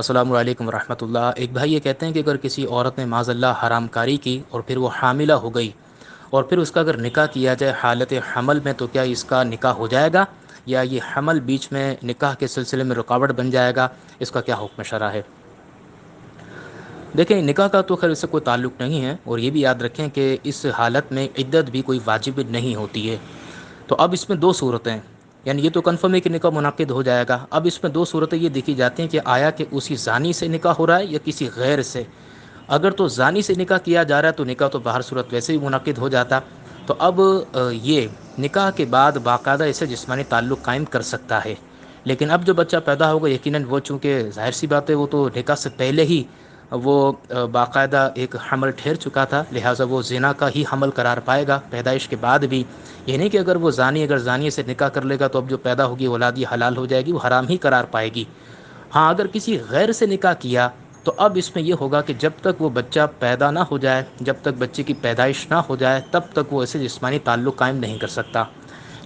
السلام علیکم ورحمۃ اللہ۔ ایک بھائی یہ کہتے ہیں کہ اگر کسی عورت نے معاذ اللہ حرام کاری کی اور پھر وہ حاملہ ہو گئی اور پھر اس کا اگر نکاح کیا جائے حالت حمل میں، تو کیا اس کا نکاح ہو جائے گا یا یہ حمل بیچ میں نکاح کے سلسلے میں رکاوٹ بن جائے گا؟ اس کا کیا حکم شرع ہے؟ دیکھیں، نکاح کا تو خیر اس سے کوئی تعلق نہیں ہے، اور یہ بھی یاد رکھیں کہ اس حالت میں عدت بھی کوئی واجب نہیں ہوتی ہے۔ تو اب اس میں دو صورتیں، یعنی یہ تو کنفرم ہے کہ نکاح منعقد ہو جائے گا۔ اب اس میں دو صورتیں یہ دیکھی جاتی ہیں کہ آیا کہ اسی زانی سے نکاح ہو رہا ہے یا کسی غیر سے۔ اگر تو زانی سے نکاح کیا جا رہا ہے تو نکاح تو باہر صورت ویسے ہی منعقد ہو جاتا۔ تو اب یہ نکاح کے بعد باقاعدہ اسے جسمانی تعلق قائم کر سکتا ہے، لیکن اب جو بچہ پیدا ہوگا یقیناً وہ چونکہ ظاہر سی بات ہے وہ تو نکاح سے پہلے ہی وہ باقاعدہ ایک حمل ٹھہر چکا تھا، لہٰذا وہ زنا کا ہی حمل قرار پائے گا پیدائش کے بعد بھی۔ یہ نہیں کہ اگر وہ اگر زانی سے نکاح کر لے گا تو اب جو پیدا ہوگی اولاد یہ حلال ہو جائے گی، وہ حرام ہی قرار پائے گی۔ ہاں، اگر کسی غیر سے نکاح کیا تو اب اس میں یہ ہوگا کہ جب تک وہ بچہ پیدا نہ ہو جائے، جب تک بچے کی پیدائش نہ ہو جائے، تب تک وہ ایسے جسمانی تعلق قائم نہیں کر سکتا۔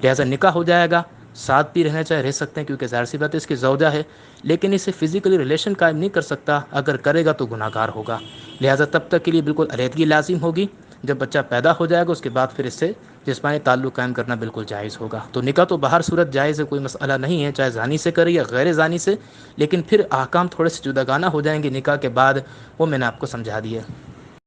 لہٰذا نکاح ہو جائے گا، ساتھ بھی رہنا چاہے رہ سکتے ہیں کیونکہ ظاہر سی بات ہے اس کی زوجہ ہے، لیکن اسے فزیکلی ریلیشن قائم نہیں کر سکتا، اگر کرے گا تو گناہ گار ہوگا۔ لہٰذا تب تک کے لیے بالکل علیحدگی لازم ہوگی۔ جب بچہ پیدا ہو جائے گا اس کے بعد پھر اس سے جسمانی تعلق قائم کرنا بالکل جائز ہوگا۔ تو نکاح تو باہر صورت جائز ہے، کوئی مسئلہ نہیں ہے، چاہے زانی سے کرے یا غیر زانی سے، لیکن پھر احکام تھوڑے سے جداگانہ ہو جائیں گے نکاح کے بعد، وہ میں نے آپ کو سمجھا دیا۔